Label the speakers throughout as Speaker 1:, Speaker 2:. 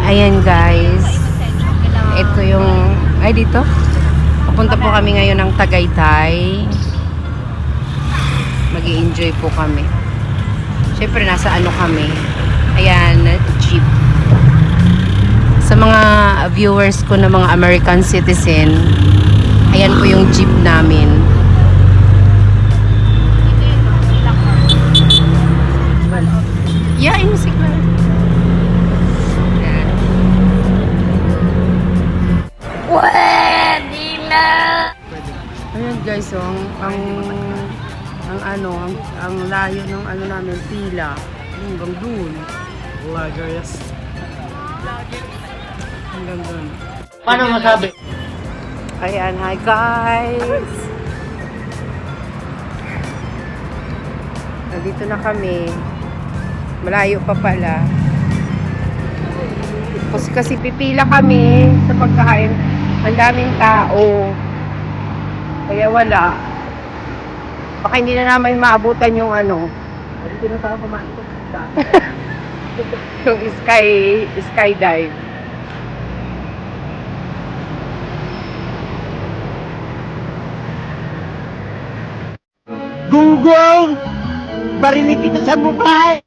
Speaker 1: Ayan guys. Ito yung... Ay, dito. Papunta po kami ngayon ng Tagaytay. Mag-i-enjoy po kami. Siyempre, nasa ano kami. Ayan, jeep. Sa mga viewers ko na mga American citizen, ayan po yung jeep namin. Yeah, yung music na. Pwede na! Ayan guys, oh, ang layo ng ano namin, pila. Hanggang dun.
Speaker 2: Lagers.
Speaker 1: Hanggang dun.
Speaker 2: Paano masabi?
Speaker 1: Ayan, hi guys! Nandito na kami. Malayo pa pala. Kasi pipila kami sa pagkain. Ang daming tao. Kaya wala. Baka hindi na namin maabutan yung ano.
Speaker 2: Dito na tayo kumain.
Speaker 1: Yung skydive.
Speaker 2: Gunggong! Barinig kita sa mukha!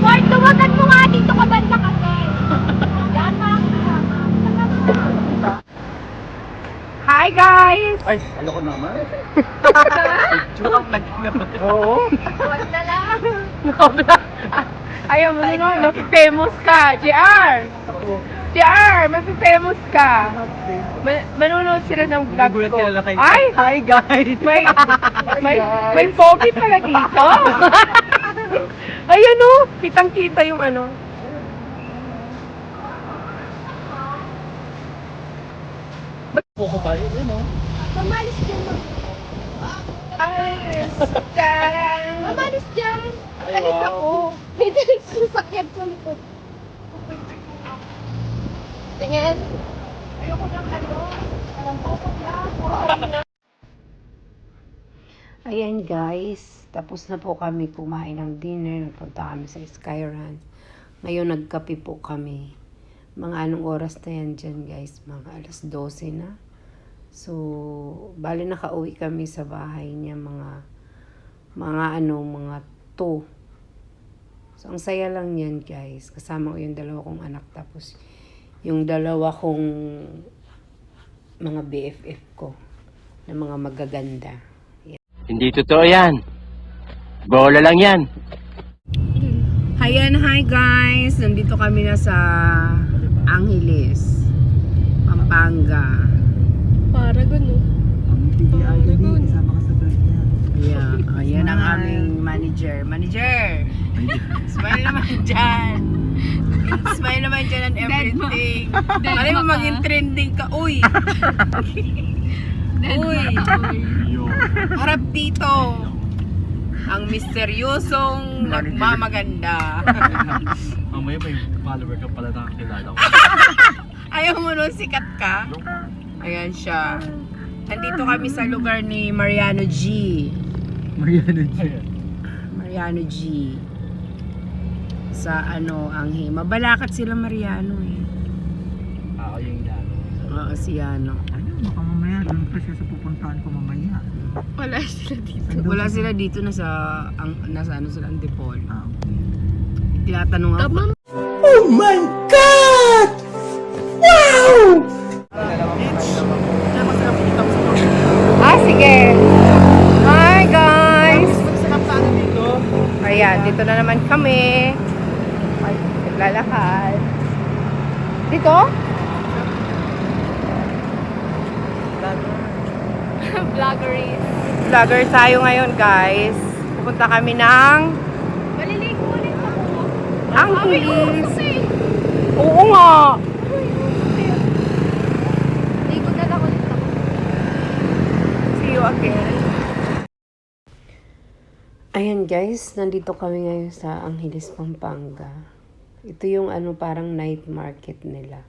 Speaker 3: Lord, luwagan mo nga dito ka banda kasi. Yan mga
Speaker 1: Hi guys!
Speaker 2: Ay, ano ko naman? Joke lang naman. Oo.
Speaker 3: Huwag na lang.
Speaker 1: Ayaw mo na, mapi-famous ka, JR! JR, mapi-famous ka! Manonood sila ng vlog
Speaker 2: Nagulat
Speaker 1: ko.
Speaker 2: sila na kayo.
Speaker 1: Ay!
Speaker 2: Hi guys!
Speaker 1: May pogi pala dito. Ayan o, kitang-kita yung ano.
Speaker 2: Poko ba yun, ano?
Speaker 3: Mamalis dyan.
Speaker 1: Alis dyan!
Speaker 3: Mamalis dyan.
Speaker 2: Ay,
Speaker 3: Alis
Speaker 2: wow.
Speaker 3: ako. May dalis yung sakyan sa likod. Tingin. Ayoko ng ano. Alam ko lang.
Speaker 1: Ayan guys, tapos na po kami kumain ng dinner. Nagpunta kami sa Skyran. Ngayon nagkape po kami. Mga anong oras na yan dyan guys? Mga alas 12 na. So, bali nakauwi kami sa bahay niya mga 2. So, ang saya lang yan guys. Kasama ko yung 2 kong anak. Tapos, yung 2 kong mga BFF ko na mga magaganda.
Speaker 4: Hindi totoo yan. Bola lang yan.
Speaker 1: Ayan, hi guys! Nandito kami na sa Angeles, Pampanga.
Speaker 3: Para gano'n.
Speaker 2: Kasama ka sa vlog niya.
Speaker 1: Yeah, ayan ang aming manager. Manager! Smile naman dyan! Smile naman dyan and everything. Alam mo maging trending ka. Uy! Uy! Harap dito! Ang misteryosong nagmamaganda.
Speaker 2: Mamaya may follower ka pala nakakilala ko.
Speaker 1: Ayaw mo nun, sikat ka? Ayan siya. Nandito kami sa lugar ni Mariano G.
Speaker 2: Mariano G.
Speaker 1: Mariano G. Sa Anghe. Mabalakat sila Mariano eh.
Speaker 2: Ako yung inano.
Speaker 1: Oo, si Yano.
Speaker 2: Ano, baka mamaya doon pa siya sa pupuntahan ko mamaya.
Speaker 3: Wala sila dito.
Speaker 1: Wala sila dito, nasa ano sila, Antipolo.
Speaker 2: Okay.
Speaker 1: Tinatanong ako.
Speaker 2: Oh my God! Wow!
Speaker 1: Sige. Hi guys! Ayan, dito na naman kami. Ay, naglalakad. Dito?
Speaker 3: Vloggeries.
Speaker 1: vlogger tayo ngayon, guys. Pupunta kami ng
Speaker 3: Maliligo ulit ako.
Speaker 1: Angeles. Oo nga.
Speaker 3: Ligo na lang ulit ako.
Speaker 1: See you again. Ayan guys, nandito kami ngayon sa Angeles, Pampanga. Ito yung parang night market nila.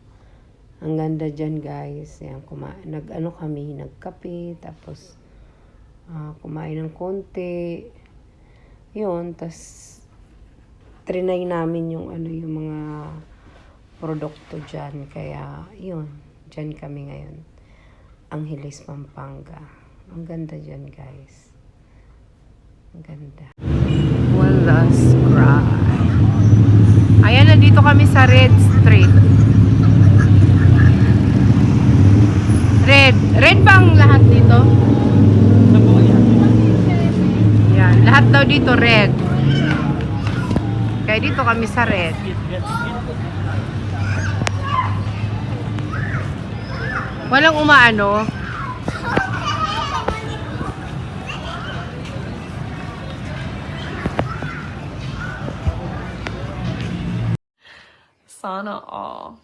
Speaker 1: Ang ganda dyan guys. Ayan, kami, nagkape, tapos kumain ng konti. Yun, tas trinay namin yung yung mga produkto dyan. Kaya, yun, dyan kami ngayon. Angeles, Pampanga. Ang ganda dyan guys. Ang ganda. One last cry. Ayan, nandito kami sa Red Street. Red bang lahat dito? Yan, lahat daw dito red. Kaya dito kami sa Red. Walang umaano.
Speaker 5: Sana all.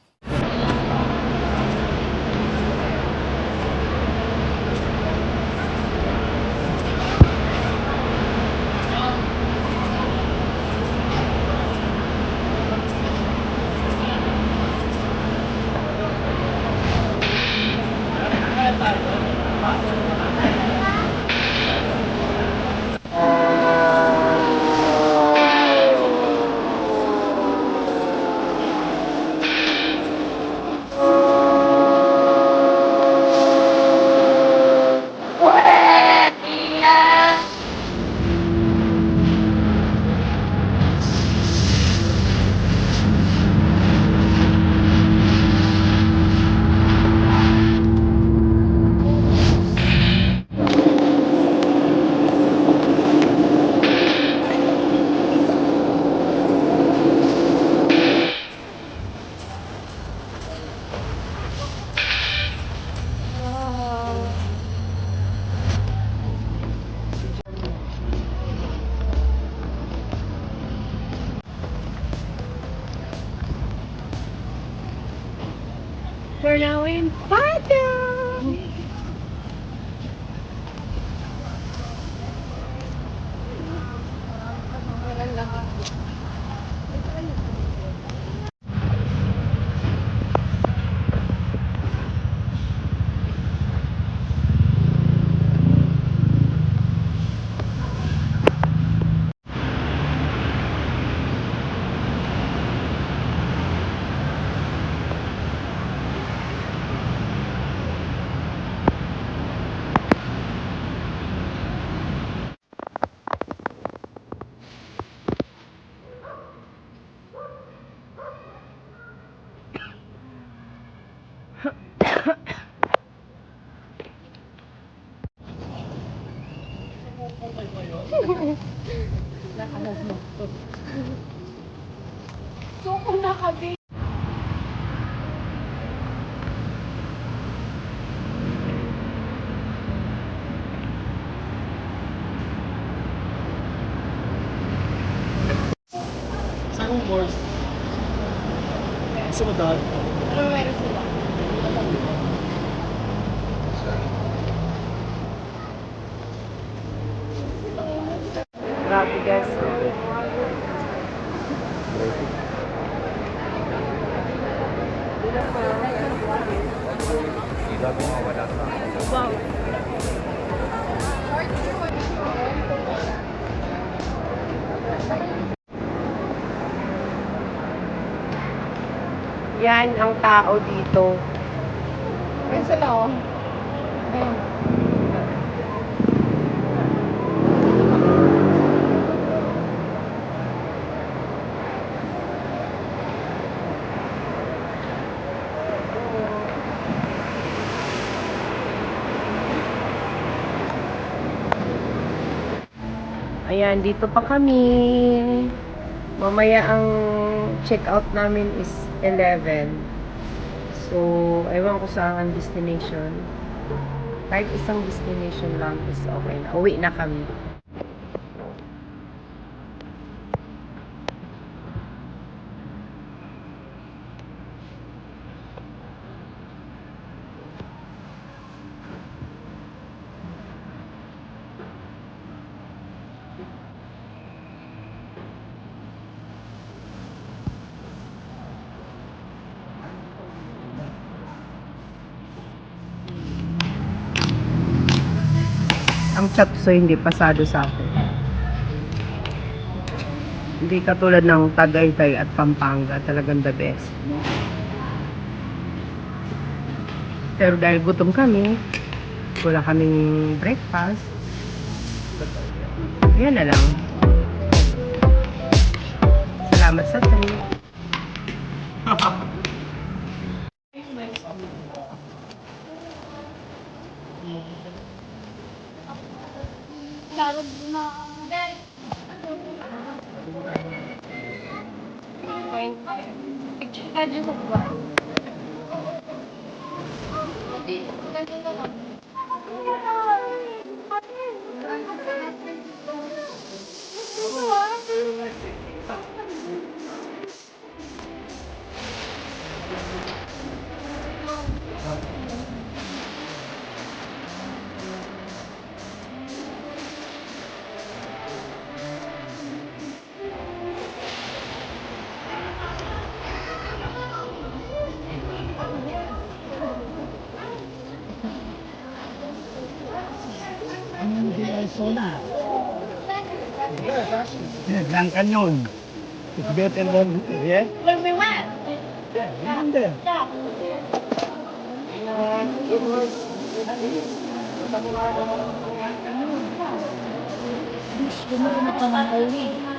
Speaker 1: We're now in Padang.
Speaker 3: Suko na kami.
Speaker 2: Saan yung board? Sa madal?
Speaker 3: Ano meron sila?
Speaker 1: Grabe guys.
Speaker 3: Wow.
Speaker 1: Yan ang tao dito.
Speaker 3: Meron sila oh. Ayun.
Speaker 1: Ayan, dito pa kami. Mamaya ang check-out namin is 11. So, ewan ko saan ang destination. Kahit isang destination lang is okay na. Uwi na kami. Ang chatso hindi pasado sa akin. Hindi katulad ng Tagaytay at Pampanga, talagang the best. Pero dahil gutom kami, wala kaming breakfast. Yan na lang. Salamat sa trip.
Speaker 3: Laro na. Picture ko ba?
Speaker 2: Grand Canyon. It's better than, yeah?
Speaker 3: Where we went?
Speaker 2: Yeah, there.
Speaker 3: Gusto mo na pa ng